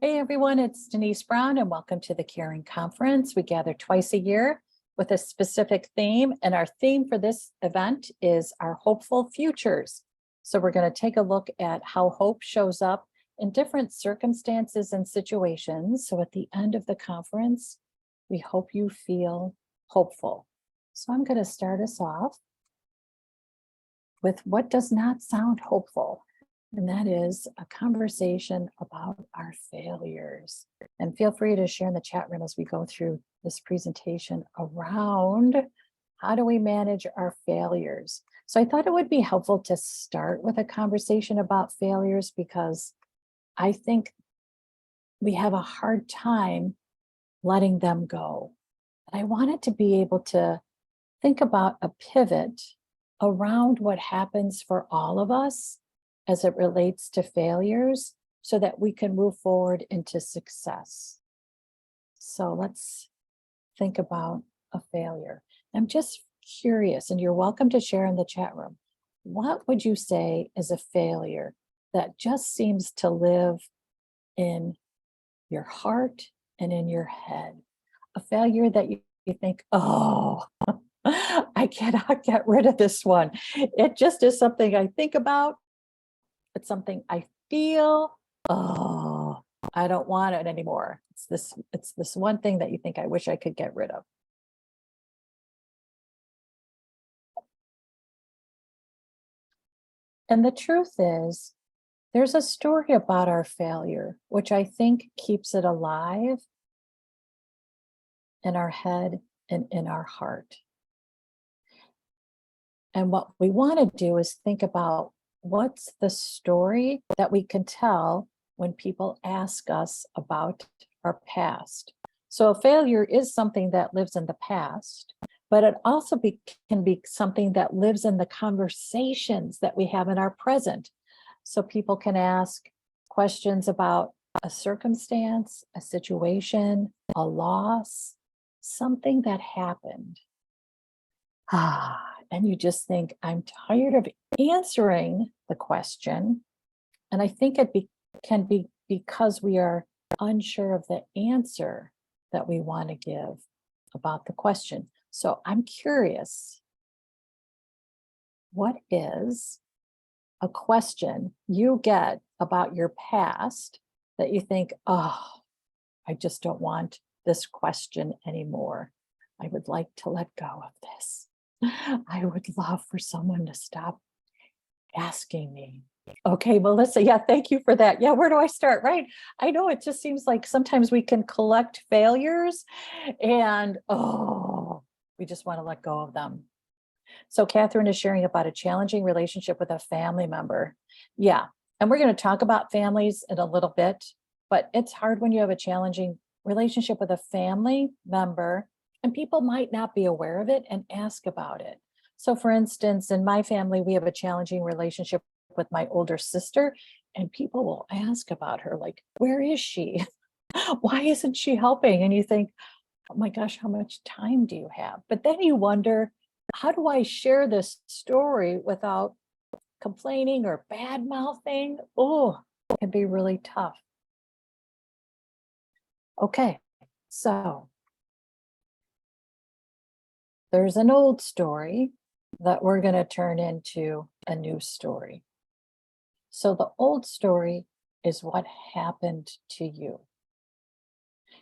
Hey everyone, it's Denise Brown and welcome to the Caring Conference. We gather twice a year with a specific theme, and our theme for this event is our hopeful futures. So we're going to take a look at how hope shows up in different circumstances and situations. So at the end of the conference, we hope you feel hopeful. So I'm going to start us off with what does not sound hopeful. And that is a conversation about our failures. And feel free to share in the chat room as we go through this presentation around how do we manage our failures. So I thought it would be helpful to start with a conversation about failures because I think we have a hard time letting them go. And I wanted to be able to think about a pivot around what happens for all of us as it relates to failures so that we can move forward into success. So let's think about a failure. I'm just curious, and you're welcome to share in the chat room. What would you say is a failure that just seems to live in your heart and in your head? A failure that you think, oh, I cannot get rid of this one. It just is something I think about. It's something I feel, oh, I don't want it anymore. It's this one thing that you think I wish I could get rid of. And the truth is, there's a story about our failure, which I think keeps it alive in our head and in our heart. And what we want to do is think about what's the story that we can tell when people ask us about our past. So a failure is something that lives in the past, but it also can be something that lives in the conversations that we have in our present. So people can ask questions about a circumstance, a situation, a loss, something that happened. And you just think, I'm tired of answering the question. And I think it can be because we are unsure of the answer that we want to give about the question. So I'm curious, what is a question you get about your past that you think, oh, I just don't want this question anymore. I would like to let go of this. I would love for someone to stop asking me. Okay, Melissa, yeah, thank you for that. Yeah, where do I start, right? I know it just seems like sometimes we can collect failures and, oh, we just want to let go of them. So Catherine is sharing about a challenging relationship with a family member. Yeah, and we're going to talk about families in a little bit, but it's hard when you have a challenging relationship with a family member and people might not be aware of it and ask about it. So for instance, in my family, we have a challenging relationship with my older sister, and people will ask about her, like, where is she? Why isn't she helping? And you think, oh my gosh, how much time do you have? But then you wonder, how do I share this story without complaining or bad mouthing? Oh, it can be really tough. Okay, so there's an old story that we're going to turn into a new story. So the old story is what happened to you.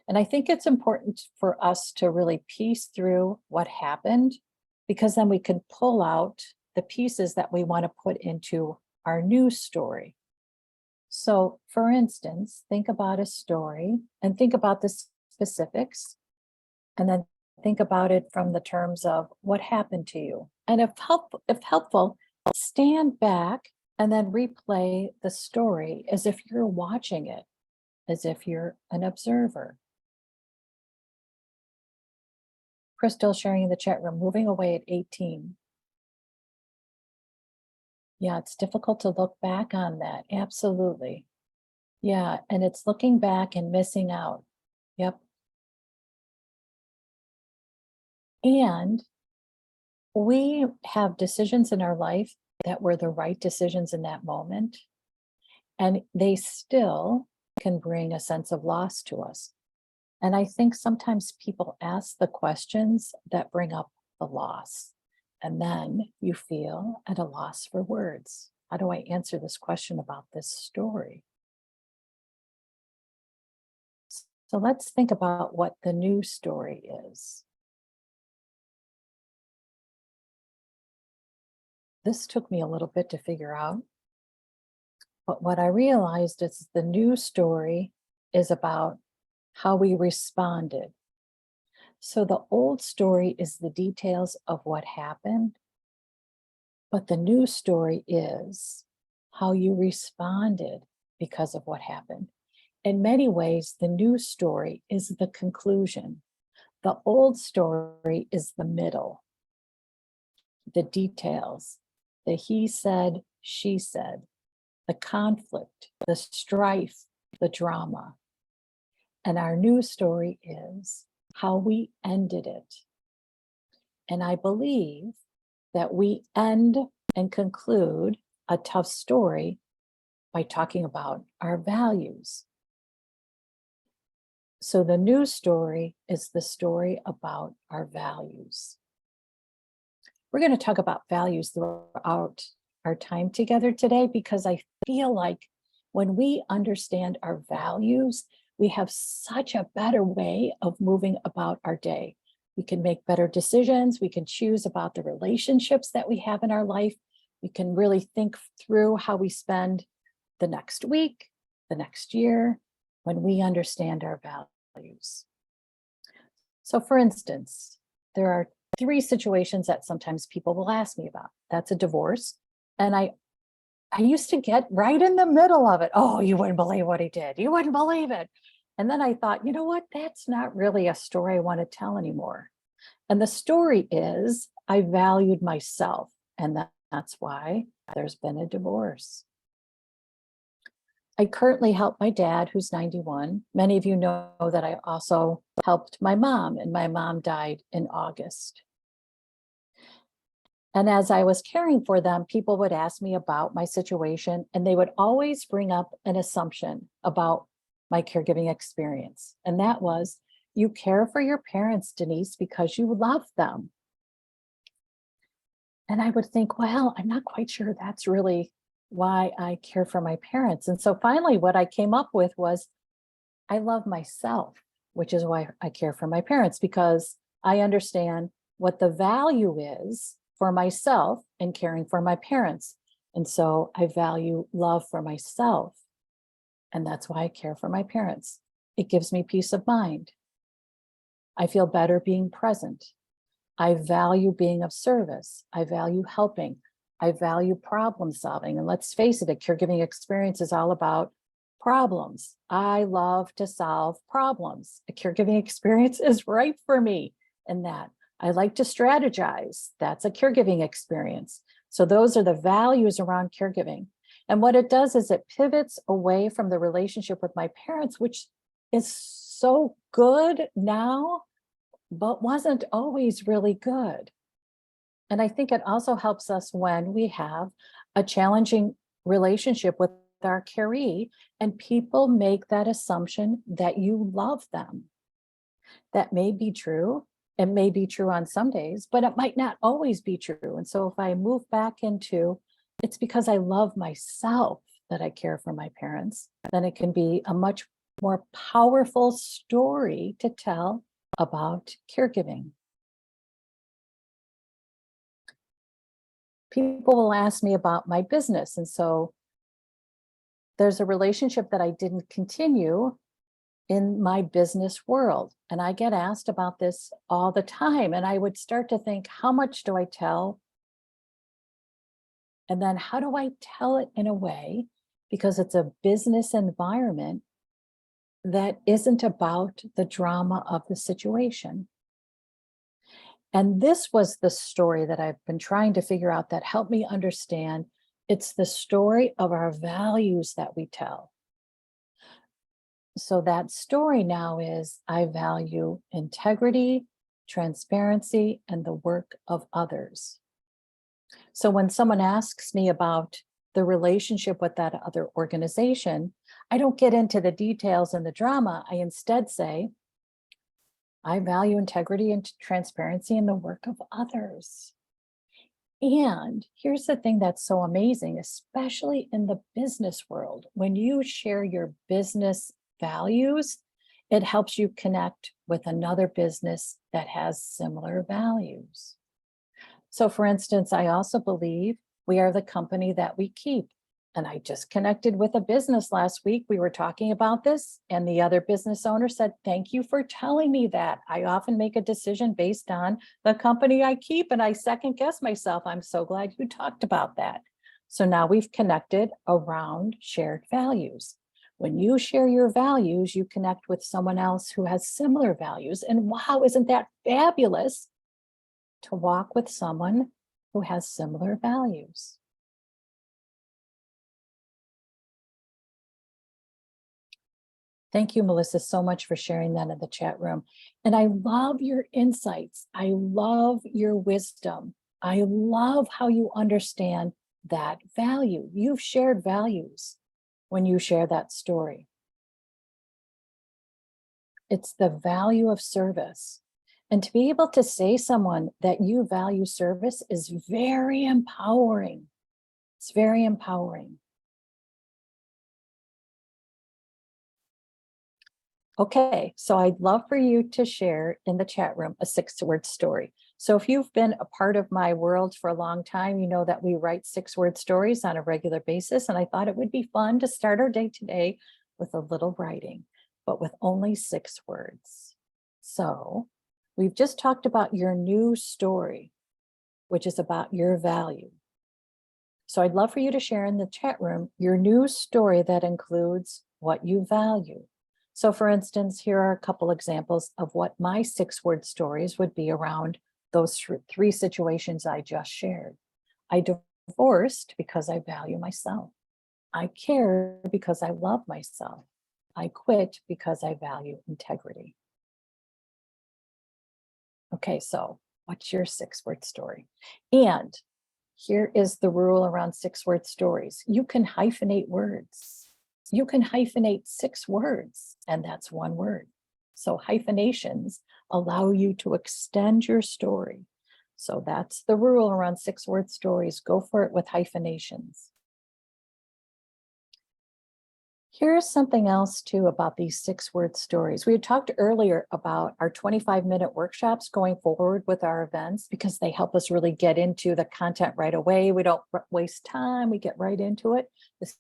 And I think it's important for us to really piece through what happened, because then we can pull out the pieces that we want to put into our new story. So for instance, think about a story and think about the specifics, and then think about it from the terms of what happened to you. And if helpful, stand back and then replay the story as if you're watching it, as if you're an observer. Crystal sharing in the chat room, moving away at 18. Yeah, it's difficult to look back on that. Absolutely. Yeah, and it's looking back and missing out. Yep. And we have decisions in our life that were the right decisions in that moment, and they still can bring a sense of loss to us. And I think sometimes people ask the questions that bring up the loss. And then you feel at a loss for words. How do I answer this question about this story? So let's think about what the new story is. This took me a little bit to figure out. But what I realized is the new story is about how we responded. So the old story is the details of what happened, but the new story is how you responded because of what happened. In many ways, the new story is the conclusion. The old story is the middle, the details, the he said, she said, the conflict, the strife, the drama. And our new story is how we ended it. And I believe that we end and conclude a tough story by talking about our values. So the new story is the story about our values. We're going to talk about values throughout our time together today, because I feel like when we understand our values, we have such a better way of moving about our day. We can make better decisions. We can choose about the relationships that we have in our life. We can really think through how we spend the next week, the next year, when we understand our values. So for instance, there are 3 situations that sometimes people will ask me about. That's a divorce. And I used to get right in the middle of it. Oh, you wouldn't believe what he did. You wouldn't believe it. And then I thought, you know what? That's not really a story I want to tell anymore. And the story is I valued myself. And that's why there's been a divorce. I currently help my dad, who's 91. Many of you know that I also helped my mom, and my mom died in August. And as I was caring for them, people would ask me about my situation, and they would always bring up an assumption about my caregiving experience. And that was, you care for your parents, Denise, because you love them. And I would think, well, I'm not quite sure that's really why I care for my parents. And so finally, what I came up with was, I love myself, which is why I care for my parents, because I understand what the value is for myself in caring for my parents. And so I value love for myself. And that's why I care for my parents. It gives me peace of mind. I feel better being present. I value being of service. I value helping. I value problem solving. And let's face it, a caregiving experience is all about problems. I love to solve problems. A caregiving experience is right for me in that. I like to strategize. That's a caregiving experience. So those are the values around caregiving. And what it does is it pivots away from the relationship with my parents, which is so good now, but wasn't always really good. And I think it also helps us when we have a challenging relationship with our caree and people make that assumption that you love them. That may be true. It may be true on some days, but it might not always be true. And so if I move back into, it's because I love myself that I care for my parents, then it can be a much more powerful story to tell about caregiving. People will ask me about my business. And so there's a relationship that I didn't continue in my business world. And I get asked about this all the time. And I would start to think, how much do I tell? And then how do I tell it in a way, because it's a business environment that isn't about the drama of the situation? And this was the story that I've been trying to figure out that helped me understand it's the story of our values that we tell. So that story now is, I value integrity, transparency, and the work of others. So when someone asks me about the relationship with that other organization, I don't get into the details and the drama. I instead say, I value integrity and transparency in the work of others. And here's the thing that's so amazing, especially in the business world. When you share your business values, it helps you connect with another business that has similar values. So for instance, I also believe we are the company that we keep. And I just connected with a business last week. We were talking about this, and the other business owner said, thank you for telling me that. I often make a decision based on the company I keep, and I second guess myself. I'm so glad you talked about that. So now we've connected around shared values. When you share your values, you connect with someone else who has similar values. And wow, isn't that fabulous to walk with someone who has similar values? Thank you, Melissa, so much for sharing that in the chat room. And I love your insights. I love your wisdom. I love how you understand that value. You've shared values when you share that story. It's the value of service. And to be able to say someone that you value service is very empowering. It's very empowering. Okay, so I'd love for you to share in the chat room a 6-word story. So if you've been a part of my world for a long time, you know that we write 6-word stories on a regular basis. And I thought it would be fun to start our day today with a little writing, but with only 6 words. So we've just talked about your new story, which is about your value. So I'd love for you to share in the chat room your new story that includes what you value. So for instance, here are a couple examples of what my 6-word stories would be around those 3 situations I just shared. I divorced because I value myself. I care because I love myself. I quit because I value integrity. Okay, so what's your 6-word story? And here is the rule around 6-word stories. You can hyphenate words. You can hyphenate 6 words, and that's 1 word. So hyphenations allow you to extend your story. So that's the rule around 6-word stories. Go for it with hyphenations. Here's something else too about these 6-word stories. We had talked earlier about our 25-minute workshops going forward with our events because they help us really get into the content right away. We don't waste time, we get right into it. The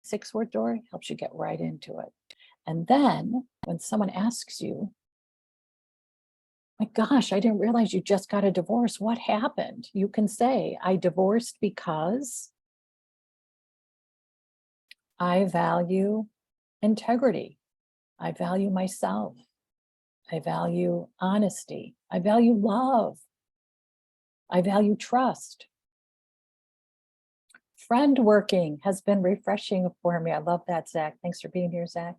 6-word story helps you get right into it. And then when someone asks you, my gosh, I didn't realize you just got a divorce. What happened? You can say, I divorced because I value integrity. I value myself. I value honesty. I value love. I value trust. Friend working has been refreshing for me. I love that, Zach. Thanks for being here, Zach.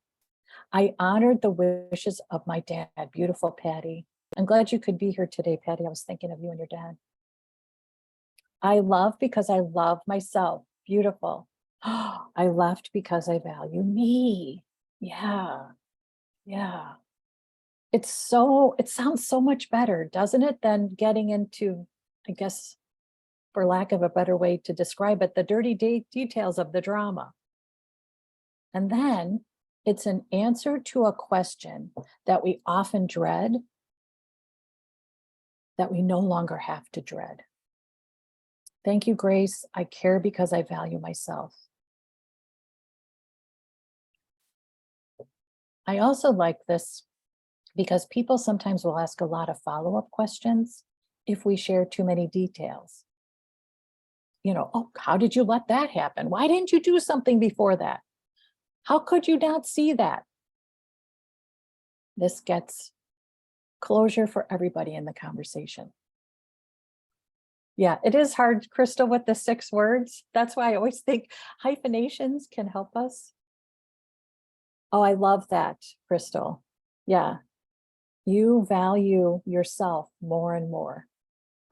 I honored the wishes of my dad. Beautiful, Patty. I'm glad you could be here today, Patty. I was thinking of you and your dad. I love because I love myself. Beautiful. I left because I value me. Yeah. Yeah. It sounds so much better, doesn't it, than getting into, I guess, for lack of a better way to describe it, the dirty details of the drama. And then it's an answer to a question that we often dread that we no longer have to dread. Thank you, Grace. I care because I value myself. I also like this because people sometimes will ask a lot of follow-up questions if we share too many details. You know, oh, how did you let that happen? Why didn't you do something before that? How could you not see that? This gets closure for everybody in the conversation. Yeah, it is hard, Crystal, with the 6 words. That's why I always think hyphenations can help us. Oh, I love that, Crystal. Yeah, you value yourself more and more.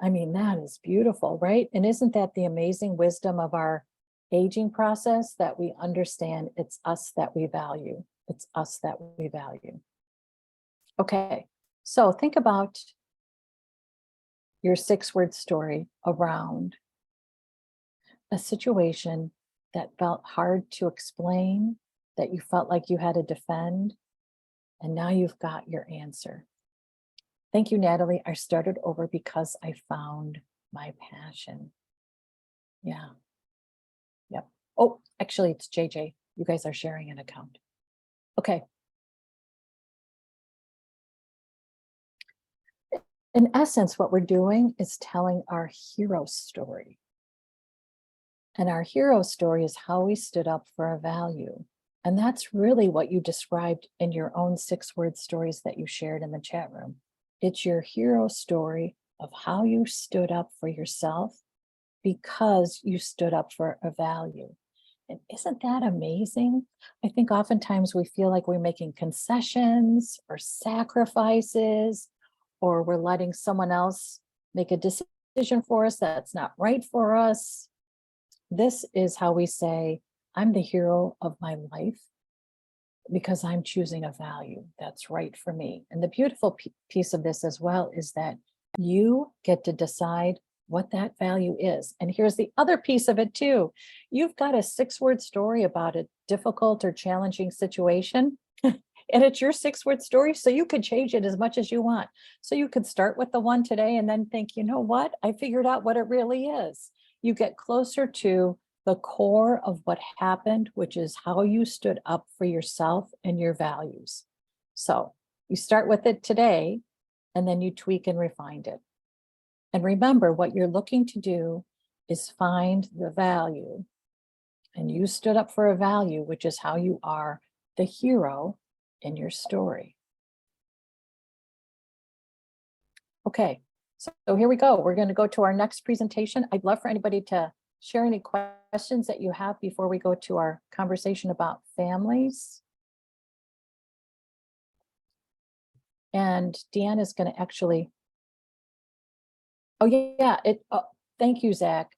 I mean, that is beautiful, right? And isn't that the amazing wisdom of our aging process that we understand it's us that we value. It's us that we value. Okay, so think about your 6-word story around a situation that felt hard to explain, that you felt like you had to defend, and now you've got your answer. Thank you, Natalie. I started over because I found my passion. Yeah. Yep. Oh, actually, it's JJ. You guys are sharing an account. Okay. In essence, what we're doing is telling our hero story. And our hero story is how we stood up for a value. And that's really what you described in your own 6-word stories that you shared in the chat room. It's your hero story of how you stood up for yourself because you stood up for a value. And isn't that amazing? I think oftentimes we feel like we're making concessions or sacrifices, or we're letting someone else make a decision for us that's not right for us. This is how we say, I'm the hero of my life because I'm choosing a value that's right for me. And the beautiful piece of this as well is that you get to decide what that value is. And here's the other piece of it too. You've got a 6-word story about a difficult or challenging situation. And it's your 6-word story, so you could change it as much as you want. So you could start with the one today and then think, you know what? I figured out what it really is. You get closer to the core of what happened, which is how you stood up for yourself and your values. So you start with it today, and then you tweak and refine it. And remember, what you're looking to do is find the value. And you stood up for a value, which is how you are the hero in your story. Okay, so here we go. We're going to go to our next presentation. I'd love for anybody to share any questions that you have before we go to our conversation about families. And Deanne is going to actually, oh yeah, thank you, Zach.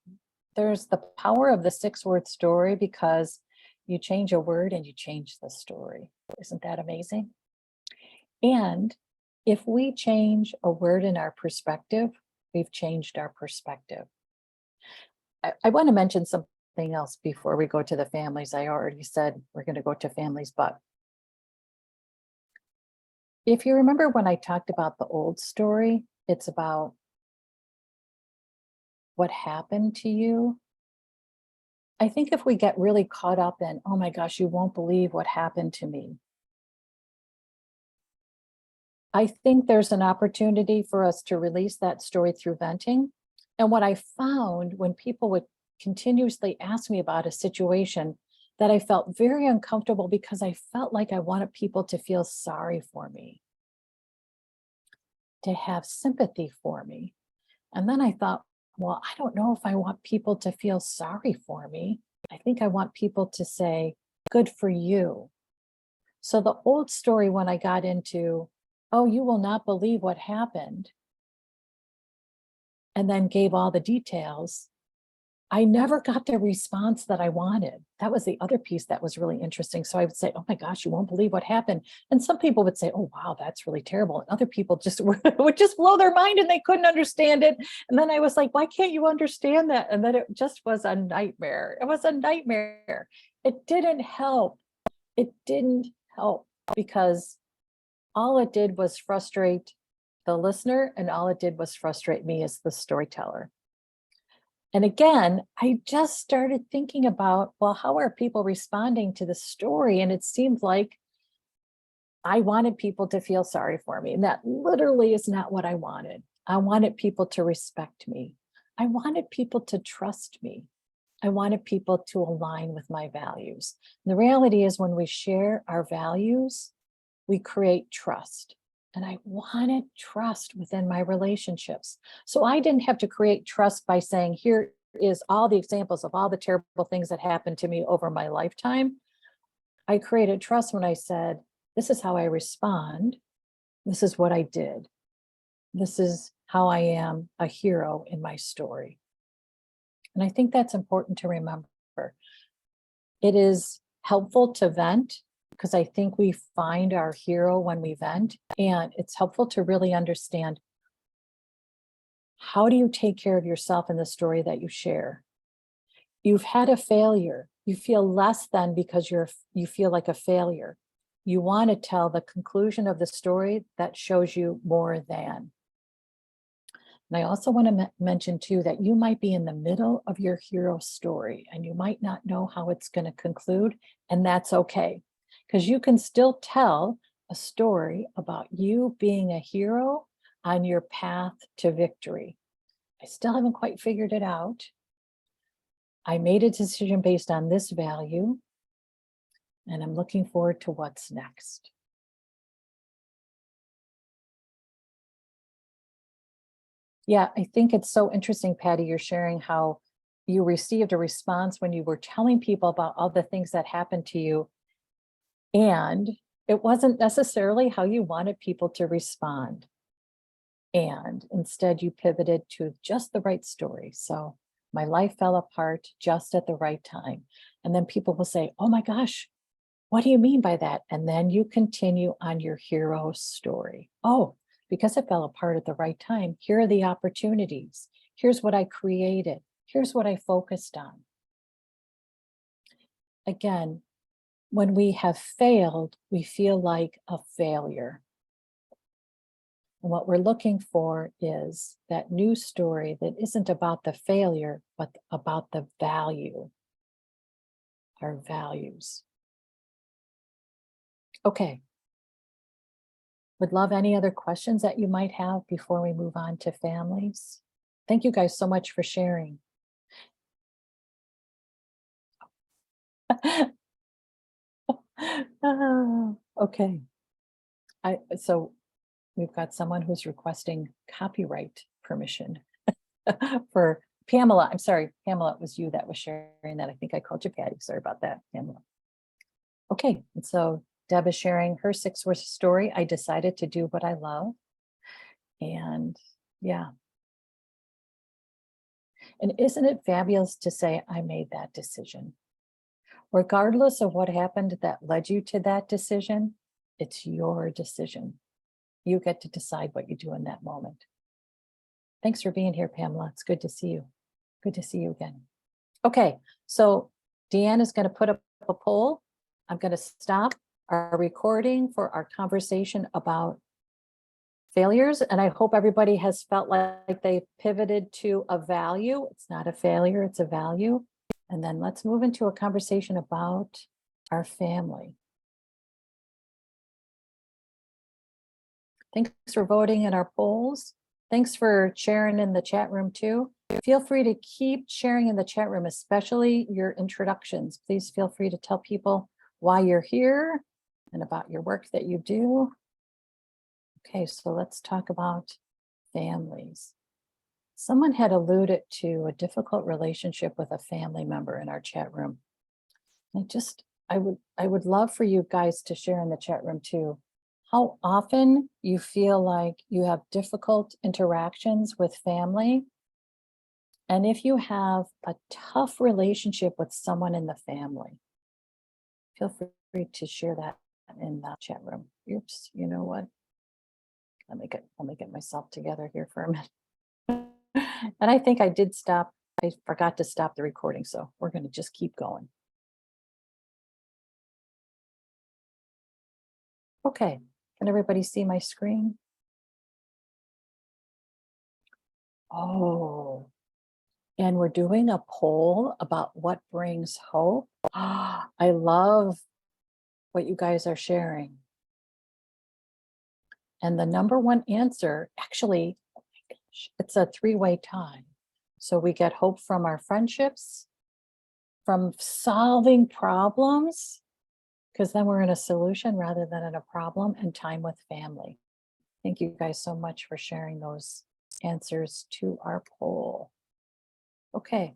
There's the power of the 6-word story because you change a word and you change the story. Isn't that amazing? And if we change a word in our perspective, we've changed our perspective. I want to mention something else before we go to the families. I already said we're going to go to families, but if you remember when I talked about the old story, it's about what happened to you. I think if we get really caught up in, oh my gosh, you won't believe what happened to me. I think there's an opportunity for us to release that story through venting. And what I found when people would continuously ask me about a situation, that I felt very uncomfortable because I felt like I wanted people to feel sorry for me, to have sympathy for me. And then I thought, well, I don't know if I want people to feel sorry for me. I think I want people to say, good for you. So the old story, when I got into, oh, you will not believe what happened, and then gave all the details, I never got the response that I wanted. That was the other piece that was really interesting. So I would say, oh my gosh, you won't believe what happened. And some people would say, oh, wow, that's really terrible. And other people just would just blow their mind and they couldn't understand it. And then I was like, why can't you understand that? And then it just was a nightmare. It was a nightmare. It didn't help. It didn't help because all it did was frustrate the listener, and all it did was frustrate me as the storyteller. And again, I just started thinking about, well, how are people responding to the story? And it seemed like I wanted people to feel sorry for me. And that literally is not what I wanted. I wanted people to respect me. I wanted people to trust me. I wanted people to align with my values. And the reality is, when we share our values, we create trust. And I wanted trust within my relationships. So I didn't have to create trust by saying, here is all the examples of all the terrible things that happened to me over my lifetime. I created trust when I said, this is how I respond. This is what I did. This is how I am a hero in my story. And I think that's important to remember. It is helpful to vent because I think we find our hero when we vent, and it's helpful to really understand, how do you take care of yourself in the story that you share? You've had a failure. You feel less than because you feel like a failure. You want to tell the conclusion of the story that shows you more than. And I also want to mention too that you might be in the middle of your hero story and you might not know how it's going to conclude, and that's okay, because you can still tell a story about you being a hero on your path to victory. I still haven't quite figured it out. I made a decision based on this value, and I'm looking forward to what's next. Yeah, I think it's so interesting, Patty, you're sharing how you received a response when you were telling people about all the things that happened to you, and it wasn't necessarily how you wanted people to respond. And instead you pivoted to just the right story. So my life fell apart just at the right time. And then people will say, oh my gosh, what do you mean by that? And then you continue on your hero story. Oh, because it fell apart at the right time, here are the opportunities. Here's what I created. Here's what I focused on. Again, when we have failed, we feel like a failure. And what we're looking for is that new story that isn't about the failure, but about the value, our values. Okay. Would love any other questions that you might have before we move on to families. Thank you guys so much for sharing. Okay. So we've got someone who's requesting copyright permission for Pamela. I'm sorry, Pamela, it was you that was sharing that. I think I called you Patty. Sorry about that, Pamela. Okay, and so Deb is sharing her 6-word story. I decided to do what I love. And yeah. And isn't it fabulous to say, I made that decision? Regardless of what happened that led you to that decision, it's your decision. You get to decide what you do in that moment. Thanks for being here, Pamela. It's good to see you. Good to see you again. Okay, so Deanne is going to put up a poll. I'm going to stop our recording for our conversation about failures. And I hope everybody has felt like they pivoted to a value. It's not a failure, it's a value. And then let's move into a conversation about our family. Thanks for voting in our polls. Thanks for sharing in the chat room too. Feel free to keep sharing in the chat room, especially your introductions. Please feel free to tell people why you're here and about your work that you do. Okay, so let's talk about families. Someone had alluded to a difficult relationship with a family member in our chat room. I would love for you guys to share in the chat room too, how often you feel like you have difficult interactions with family. And if you have a tough relationship with someone in the family, feel free to share that in the chat room. Oops, you know what? Let me get myself together here for a minute. And I think I forgot to stop the recording, so we're going to just keep going. Okay, can everybody see my screen? Oh, and we're doing a poll about what brings hope. I love what you guys are sharing. And the number one answer, actually, oh my gosh, it's a 3-way tie. So we get hope from our friendships, from solving problems, because then we're in a solution rather than in a problem, and time with family. Thank you guys so much for sharing those answers to our poll. Okay.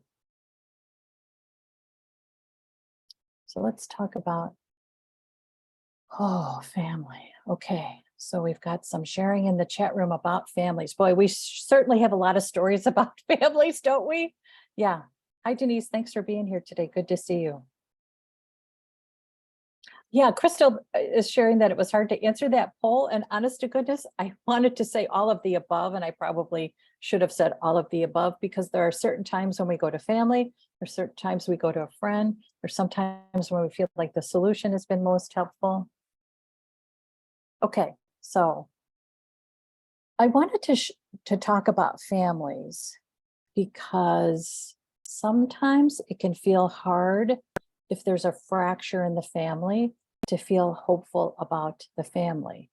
So let's talk about, family. Okay. So we've got some sharing in the chat room about families. Boy, we certainly have a lot of stories about families, don't we? Yeah. Hi, Denise. Thanks for being here today. Good to see you. Yeah, Crystal is sharing that it was hard to answer that poll, and honest to goodness, I wanted to say all of the above, and I probably should have said all of the above, because there are certain times when we go to family, there's certain times we go to a friend, or sometimes when we feel like the solution has been most helpful. Okay, so I wanted to talk about families because sometimes it can feel hard if there's a fracture in the family to feel hopeful about the family.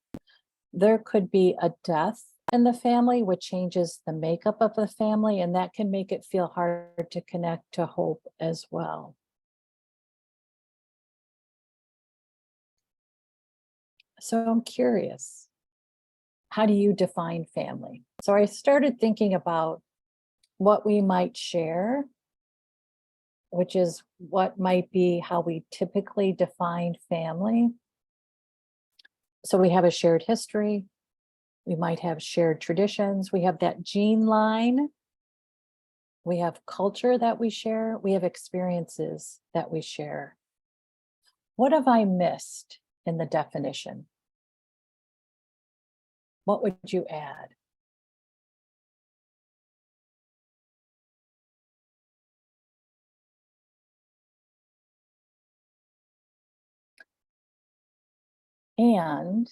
There could be a death in the family, which changes the makeup of the family, and that can make it feel hard to connect to hope as well. So I'm curious, how do you define family? So I started thinking about what we might share, which is what might be how we typically define family. So we have a shared history. We might have shared traditions. We have that gene line. We have culture that we share. We have experiences that we share. What have I missed in the definition? What would you add? And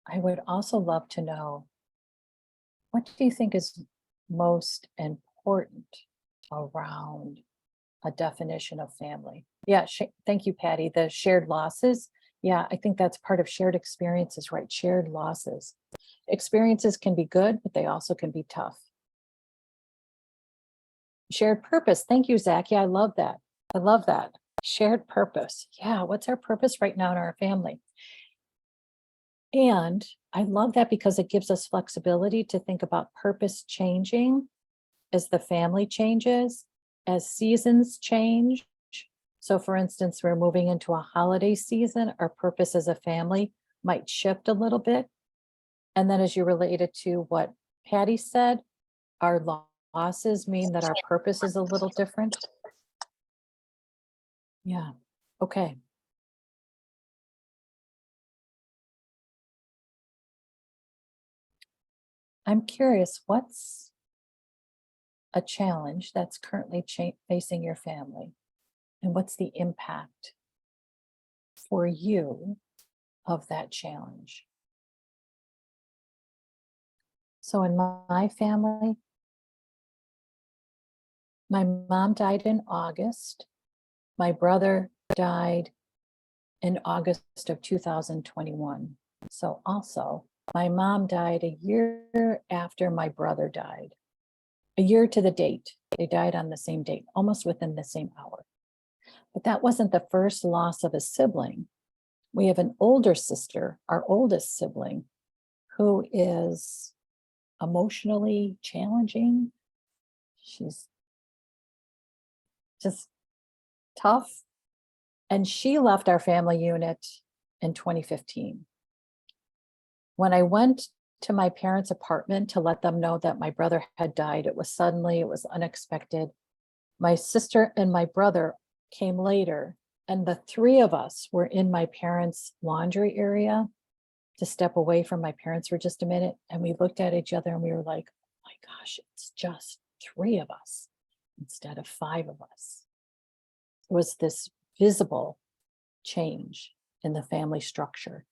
I would also love to know, what do you think is most important around a definition of family? Yeah, thank you, Patty. The shared losses. Yeah, I think that's part of shared experiences, right? Shared losses. Experiences can be good, but they also can be tough. Shared purpose. Thank you, Zach. Yeah, I love that. I love that. Shared purpose. Yeah, what's our purpose right now in our family? And I love that because it gives us flexibility to think about purpose changing as the family changes, as seasons change. So for instance, we're moving into a holiday season, our purpose as a family might shift a little bit. And then as you related to what Patty said, our losses mean that our purpose is a little different. Yeah, okay. I'm curious, what's a challenge that's currently facing your family? And what's the impact for you of that challenge? So in my family, my mom died in August. My brother died in August of 2021. So also, my mom died a year after my brother died, a year to the date. They died on the same date, almost within the same hour. But that wasn't the first loss of a sibling. We have an older sister, our oldest sibling, who is emotionally challenging. She's just tough. And she left our family unit in 2015. When I went to my parents' apartment to let them know that my brother had died, it was suddenly, it was unexpected. My sister and my brother came later, and the three of us were in my parents' laundry area to step away from my parents for just a minute. And we looked at each other and we were like, oh my gosh, it's just three of us instead of five of us. It was this visible change in the family structure.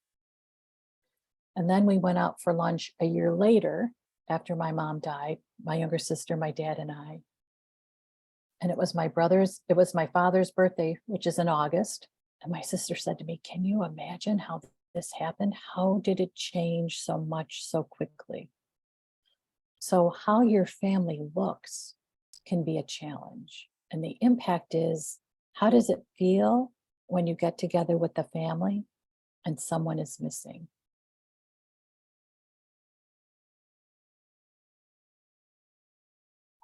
And then we went out for lunch a year later after my mom died, my younger sister, my dad, and I. And it was my father's birthday, which is in August. And my sister said to me, can you imagine how this happened? How did it change so much so quickly? So how your family looks can be a challenge. And the impact is, how does it feel when you get together with the family and someone is missing?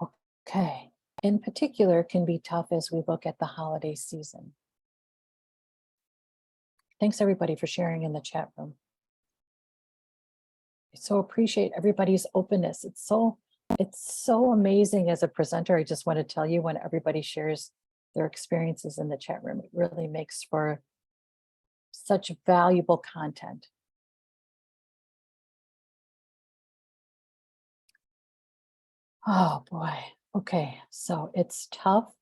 Okay. In particular, can be tough as we look at the holiday season. Thanks everybody for sharing in the chat room. I so appreciate everybody's openness. It's so amazing as a presenter. I just want to tell you, when everybody shares their experiences in the chat room, it really makes for such valuable content. Oh boy. Okay. So it's tough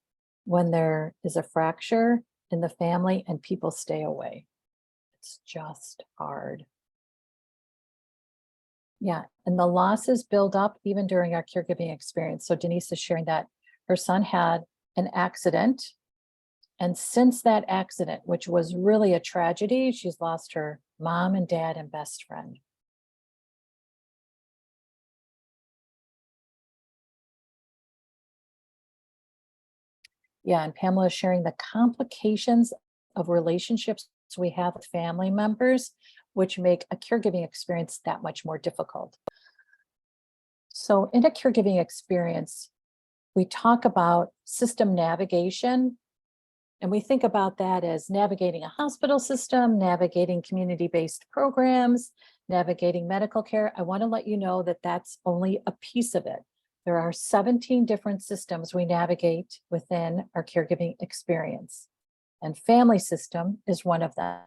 when there is a fracture in the family and people stay away. It's just hard. Yeah. And the losses build up even during our caregiving experience. So Denise is sharing that her son had an accident. And since that accident, which was really a tragedy, she's lost her mom and dad and best friend. Yeah, and Pamela is sharing the complications of relationships we have with family members, which make a caregiving experience that much more difficult. So in a caregiving experience, we talk about system navigation, and we think about that as navigating a hospital system, navigating community-based programs, navigating medical care. I want to let you know that that's only a piece of it. There are 17 different systems we navigate within our caregiving experience, and family system is one of them.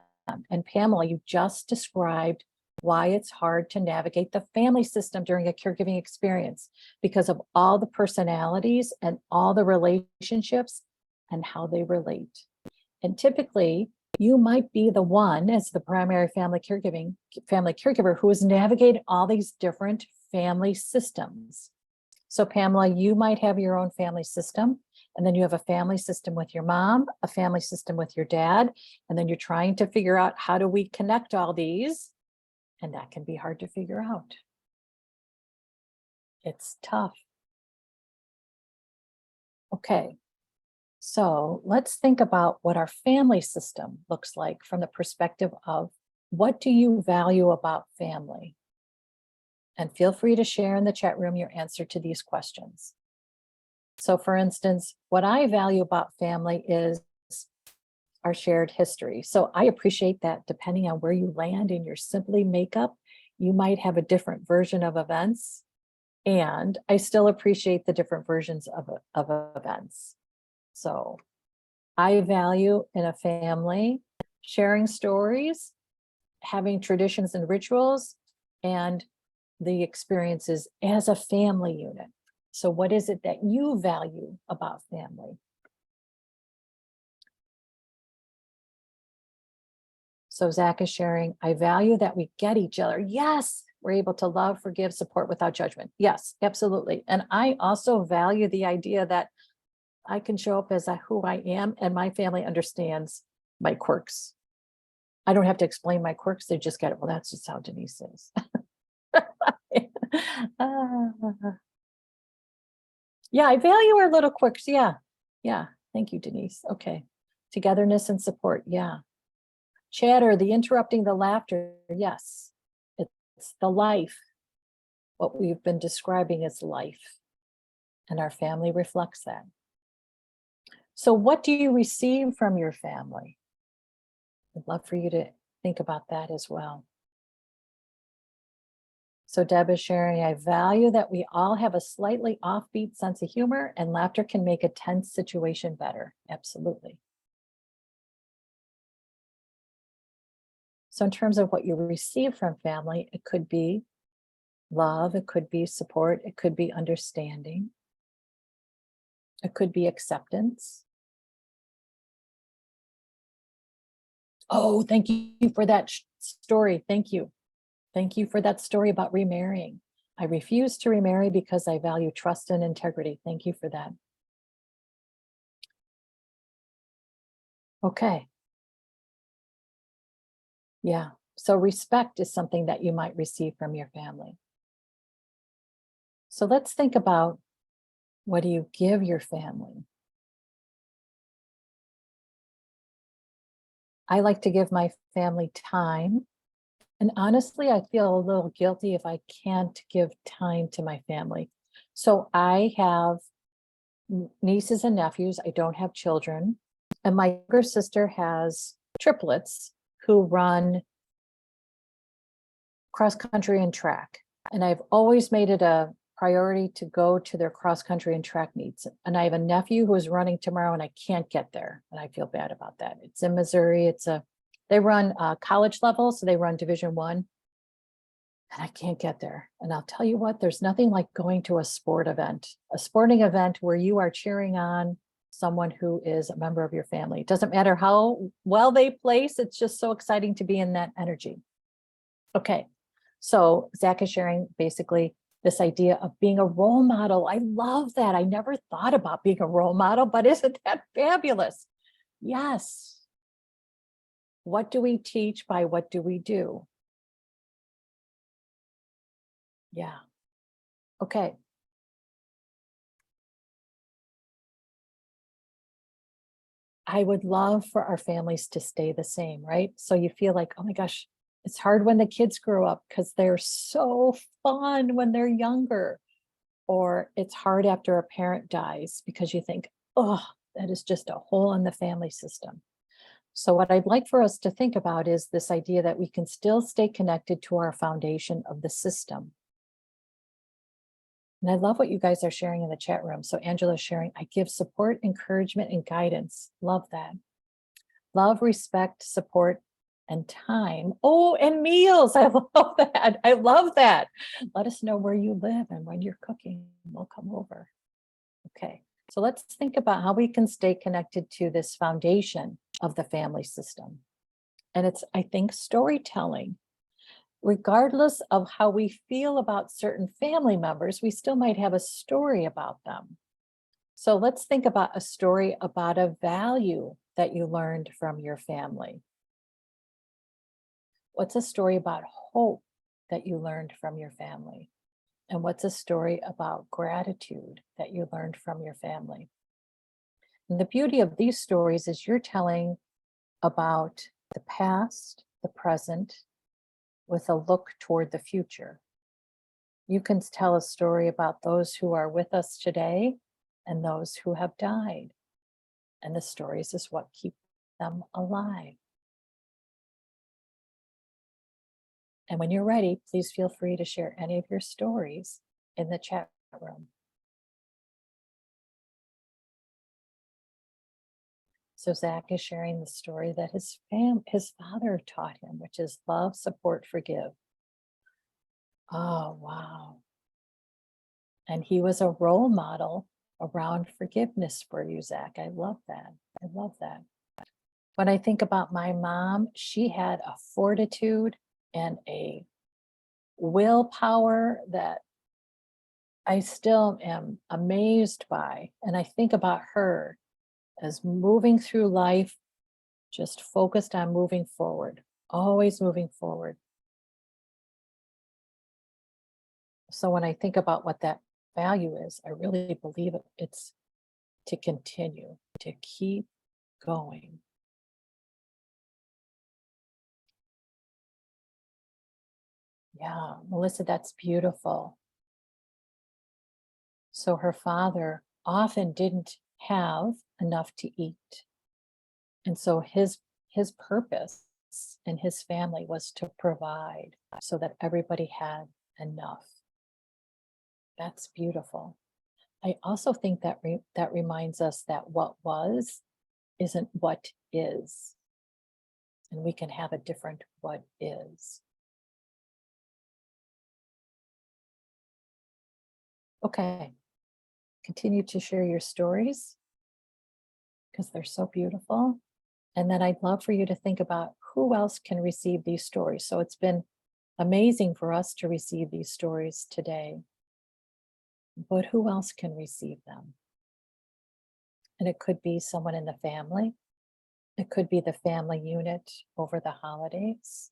And Pamela, you just described why it's hard to navigate the family system during a caregiving experience because of all the personalities and all the relationships and how they relate. And typically, you might be the one as the primary family caregiver who is navigating all these different family systems. So Pamela, you might have your own family system, and then you have a family system with your mom, a family system with your dad, and then you're trying to figure out how do we connect all these, and that can be hard to figure out. It's tough. Okay, so let's think about what our family system looks like from the perspective of what do you value about family? And feel free to share in the chat room your answer to these questions. So for instance, what I value about family is our shared history. So I appreciate that depending on where you land in your Simply makeup, you might have a different version of events. And I still appreciate the different versions of events. So I value in a family sharing stories, having traditions and rituals, and the experiences as a family unit. So what is it that you value about family? So Zach is sharing, I value that we get each other. Yes, we're able to love, forgive, support without judgment. Yes, absolutely. And I also value the idea that I can show up as who I am and my family understands my quirks. I don't have to explain my quirks. They just get it. Well, that's just how Denise is. Yeah, I value our little quirks. Yeah. Yeah. Thank you, Denise. Okay. Togetherness and support. Yeah. Chatter, the interrupting, the laughter. Yes. It's the life. What we've been describing as life. And our family reflects that. So what do you receive from your family? I'd love for you to think about that as well. So Deb is sharing, I value that we all have a slightly offbeat sense of humor and laughter can make a tense situation better. Absolutely. So in terms of what you receive from family, it could be love, it could be support, it could be understanding, it could be acceptance. Oh, thank you for that story. Thank you. Thank you for that story about remarrying. I refuse to remarry because I value trust and integrity. Thank you for that. Okay. Yeah. So respect is something that you might receive from your family. So let's think about, what do you give your family? I like to give my family time. And honestly, I feel a little guilty if I can't give time to my family. So I have nieces and nephews. I don't have children. And my younger sister has triplets who run cross country and track. And I've always made it a priority to go to their cross country and track meets. And I have a nephew who is running tomorrow and I can't get there. And I feel bad about that. It's in Missouri. It's a They run college level, so they run Division I, and I can't get there. And I'll tell you what, there's nothing like going to a sporting event where you are cheering on someone who is a member of your family. It doesn't matter how well they place, it's just so exciting to be in that energy. Okay, so Zach is sharing basically this idea of being a role model. I love that. I never thought about being a role model, but isn't that fabulous? Yes. What do we teach by what do we do? Yeah. Okay. I would love for our families to stay the same, right? So you feel like, oh my gosh, it's hard when the kids grow up because they're so fun when they're younger. Or it's hard after a parent dies because you think, oh, that is just a hole in the family system. So what I'd like for us to think about is this idea that we can still stay connected to our foundation of the system. And I love what you guys are sharing in the chat room. So Angela's sharing, I give support, encouragement, and guidance. Love that. Love, respect, support, and time. Oh, and meals. I love that. I love that. Let us know where you live and when you're cooking. We'll come over. Okay. So let's think about how we can stay connected to this foundation of the family system. And it's, I think, storytelling. Regardless of how we feel about certain family members, we still might have a story about them. So let's think about a story about a value that you learned from your family. What's a story about hope that you learned from your family? And what's a story about gratitude that you learned from your family? And the beauty of these stories is you're telling about the past, the present, with a look toward the future. You can tell a story about those who are with us today and those who have died. And the stories is what keep them alive. And when you're ready, please feel free to share any of your stories in the chat room. So Zach is sharing the story that his father taught him, which is love, support, forgive. Oh, wow. And he was a role model around forgiveness for you, Zach. I love that. I love that. When I think about my mom, she had a fortitude and a willpower that I still am amazed by. And I think about her as moving through life, just focused on moving forward, always moving forward. So when I think about what that value is, I really believe it's to continue, to keep going. Yeah, Melissa, that's beautiful. So her father often didn't have enough to eat. And so his purpose and his family was to provide so that everybody had enough. That's beautiful. I also think that that reminds us that what was isn't what is. And we can have a different what is. Okay. Continue to share your stories because they're so beautiful. And then I'd love for you to think about who else can receive these stories. So it's been amazing for us to receive these stories today, but who else can receive them? And it could be someone in the family. It could be the family unit over the holidays.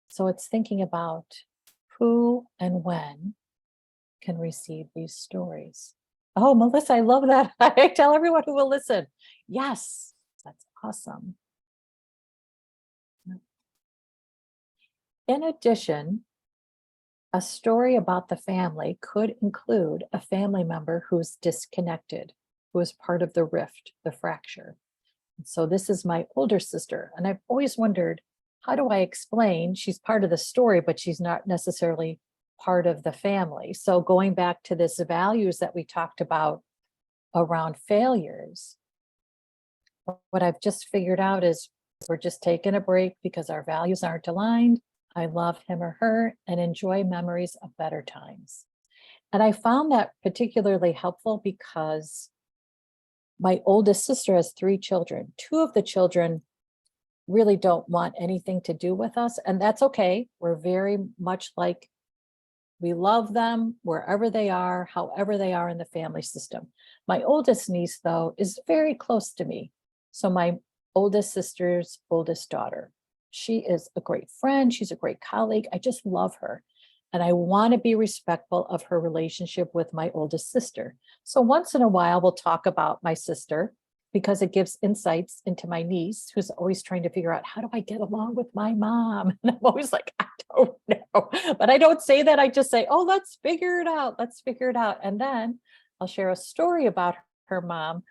So it's thinking about who and when can receive these stories. Oh, Melissa, I love that. I tell everyone who will listen. Yes, that's awesome. In addition, a story about the family could include a family member who's disconnected, who is part of the rift, the fracture. And so this is my older sister, and I've always wondered, how do I explain she's part of the story, but she's not necessarily part of the family? So going back to this values that we talked about around failures, what I've just figured out is We're just taking a break because our values aren't aligned. I love him or her and enjoy memories of better times. And I found that particularly helpful because my oldest sister has 3 children. 2 of the children really don't want anything to do with us, and that's okay. We're very much like, we love them wherever they are, however they are in the family system. My oldest niece, though, is very close to me. So my oldest sister's oldest daughter, she is a great friend. She's a great colleague. I just love her. And I want to be respectful of her relationship with my oldest sister. So once in a while, we'll talk about my sister because it gives insights into my niece, who's always trying to figure out, how do I get along with my mom? And I'm always like, I don't know. But I don't say that. I just say, oh, let's figure it out. Let's figure it out. And then I'll share a story about her mom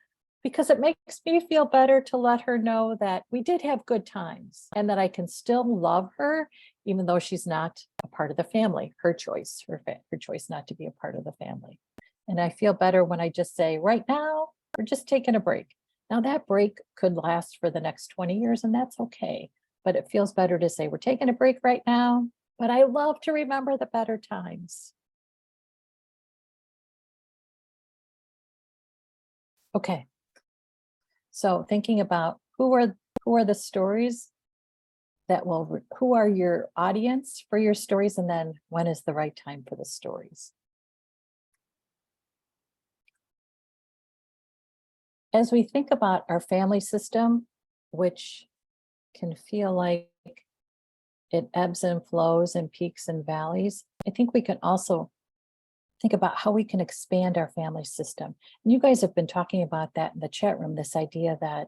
because it makes me feel better to let her know that we did have good times and that I can still love her, even though she's not a part of the family. Her choice, her choice not to be a part of the family. And I feel better when I just say, right now, we're just taking a break. Now that break could last for the next 20 years, and that's okay. But it feels better to say, we're taking a break right now, but I love to remember the better times. Okay. So thinking about who are the stories that will, who are your audience for your stories, and then when is the right time for the stories? As we think about our family system, which can feel like it ebbs and flows and peaks and valleys, I think we can also think about how we can expand our family system. And you guys have been talking about that in the chat room, this idea that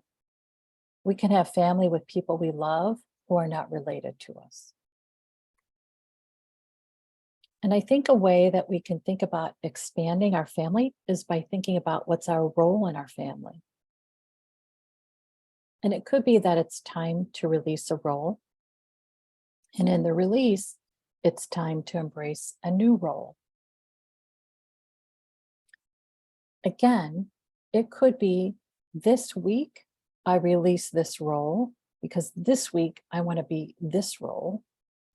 we can have family with people we love who are not related to us. And I think a way that we can think about expanding our family is by thinking about what's our role in our family. And it could be that it's time to release a role. And in the release, it's time to embrace a new role. Again, it could be this week, I release this role because this week I want to be this role.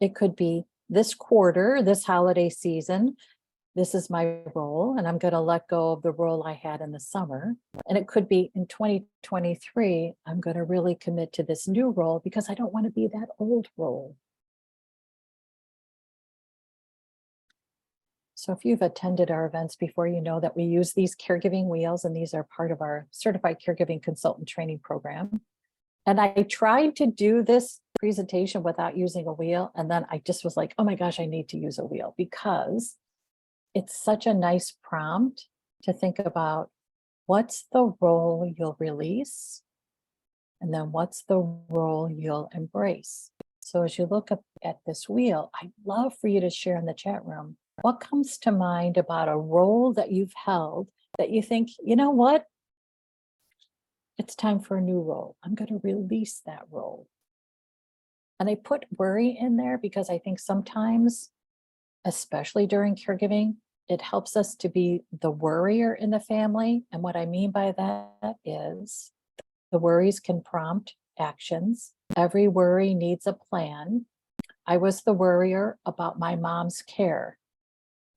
It could be this quarter, this holiday season, this is my role, and I'm going to let go of the role I had in the summer. And it could be in 2023, I'm going to really commit to this new role because I don't want to be that old role. So if you've attended our events before, you know that we use these caregiving wheels, and these are part of our certified caregiving consultant training program. And I tried to do this presentation without using a wheel. And then I just was like, oh my gosh, I need to use a wheel because it's such a nice prompt to think about what's the role you'll release, and then what's the role you'll embrace. So as you look up at this wheel, I'd love for you to share in the chat room, what comes to mind about a role that you've held that you think, you know what? It's time for a new role. I'm going to release that role. And I put worry in there because I think sometimes, especially during caregiving, it helps us to be the worrier in the family. And what I mean by that is the worries can prompt actions. Every worry needs a plan. I was the worrier about my mom's care.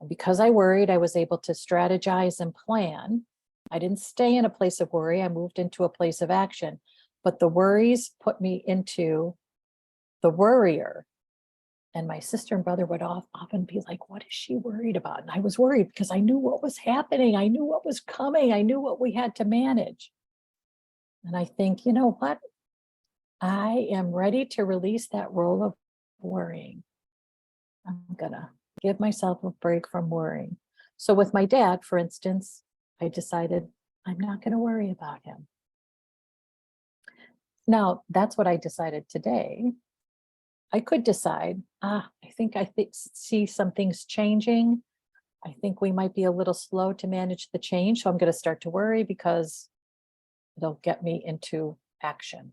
And because I worried, I was able to strategize and plan. I didn't stay in a place of worry. I moved into a place of action. But the worries put me into the worrier. And my sister and brother would often be like, what is she worried about? And I was worried because I knew what was happening. I knew what was coming. I knew what we had to manage. And I think, you know what? I am ready to release that role of worrying. I'm going to give myself a break from worrying. So with my dad, for instance, I decided I'm not going to worry about him. Now, that's what I decided today. I could decide, I think see some things changing. I think we might be a little slow to manage the change. So I'm going to start to worry because it'll get me into action.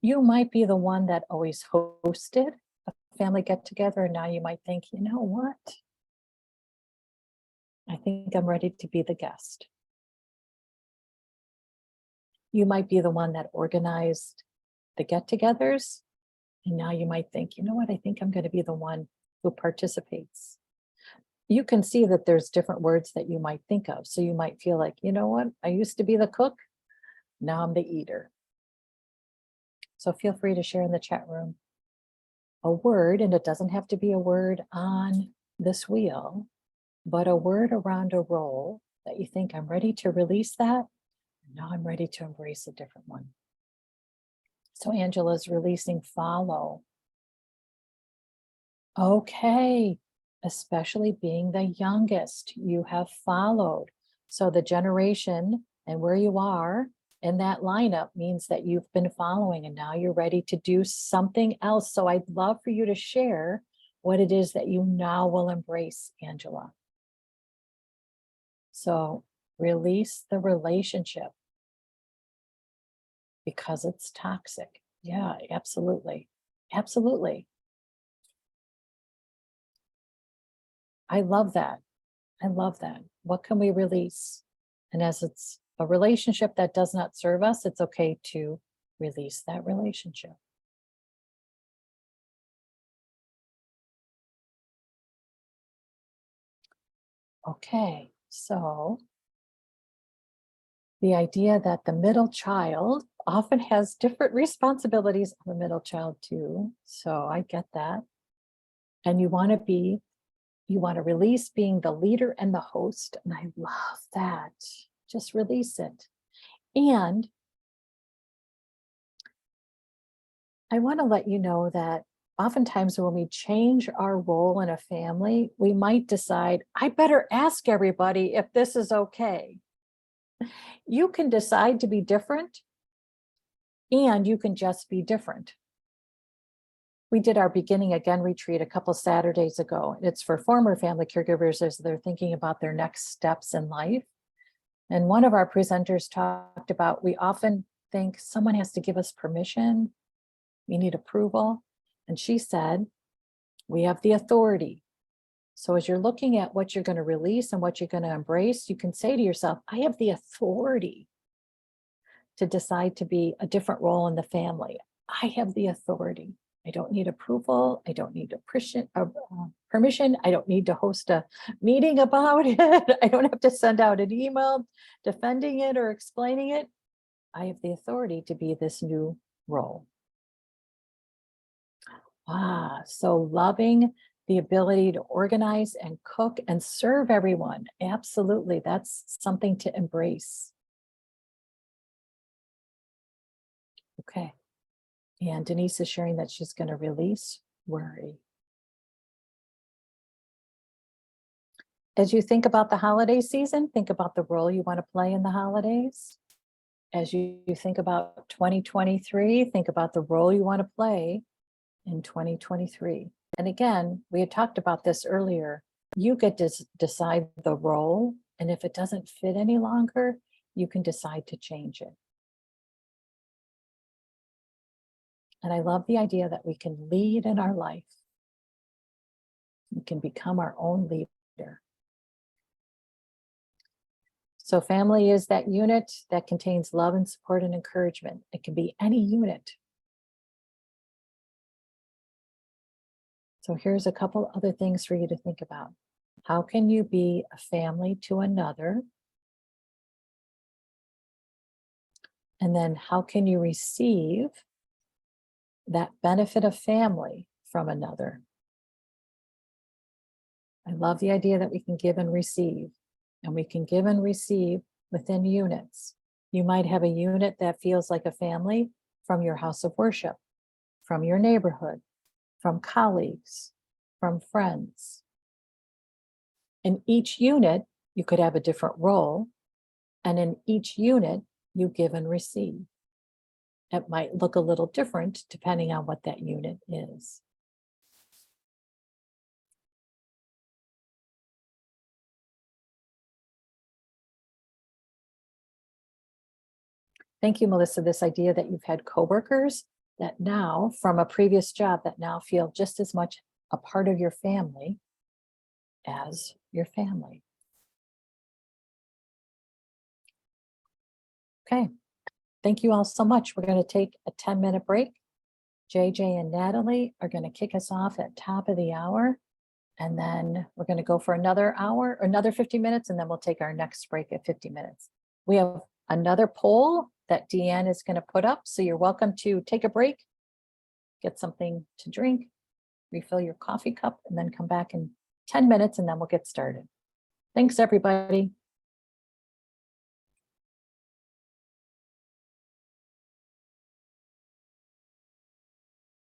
You might be the one that always hosted a family get together. And now you might think, you know what? I think I'm ready to be the guest. You might be the one that organized the get-togethers. And now you might think, you know what, I think I'm going to be the one who participates. You can see that there's different words that you might think of. So you might feel like, you know what, I used to be the cook. Now I'm the eater. So feel free to share in the chat room a word, and it doesn't have to be a word on this wheel, but a word around a role that you think, I'm ready to release that. Now I'm ready to embrace a different one. So Angela's releasing follow. Okay, especially being the youngest, you have followed. So the generation and where you are in that lineup means that you've been following and now you're ready to do something else. So I'd love for you to share what it is that you now will embrace, Angela. So release the relationship because it's toxic. Yeah, absolutely. Absolutely. I love that. I love that. What can we release? And as it's a relationship that does not serve us, it's okay to release that relationship. Okay, so the idea that the middle child often has different responsibilities of the middle child too. So I get that. And you want to release being the leader and the host. And I love that. Just release it. And I want to let you know that oftentimes when we change our role in a family, we might decide, I better ask everybody if this is okay. You can decide to be different, and you can just be different. We did our Beginning Again retreat a couple Saturdays ago. It's for former family caregivers as they're thinking about their next steps in life. And one of our presenters talked about, we often think someone has to give us permission. We need approval. And she said, we have the authority. So as you're looking at what you're going to release and what you're going to embrace, you can say to yourself, I have the authority to decide to be a different role in the family. I have the authority. I don't need approval. I don't need permission. I don't need to host a meeting about it. I don't have to send out an email defending it or explaining it. I have the authority to be this new role. So loving the ability to organize and cook and serve everyone. Absolutely. That's something to embrace. Okay. And Denise is sharing that she's going to release worry. As you think about the holiday season, think about the role you want to play in the holidays. As you think about 2023, think about the role you want to play in 2023. And again, we had talked about this earlier. You get to decide the role, and if it doesn't fit any longer, you can decide to change it. And I love the idea that we can lead in our life. We can become our own leader. So family is that unit that contains love and support and encouragement. It can be any unit. So here's a couple other things for you to think about. How can you be a family to another? And then how can you receive that benefit of family from another? I love the idea that we can give and receive, and we can give and receive within units. You might have a unit that feels like a family from your house of worship, from your neighborhood, from colleagues, from friends. In each unit, you could have a different role, and in each unit, you give and receive. It might look a little different depending on what that unit is. Thank you, Melissa. This idea that you've had coworkers that now, from a previous job, that now feel just as much a part of your family as your family. Okay. thank you all so much. We're going to take a 10-minute break. JJ and Natalie are going to kick us off at top of the hour. And then we're going to go for another hour, or another 50 minutes, and then we'll take our next break at 50 minutes. We have another poll that Deanne is going to put up. So you're welcome to take a break, get something to drink, refill your coffee cup, and then come back in 10 minutes, and then we'll get started. Thanks, everybody.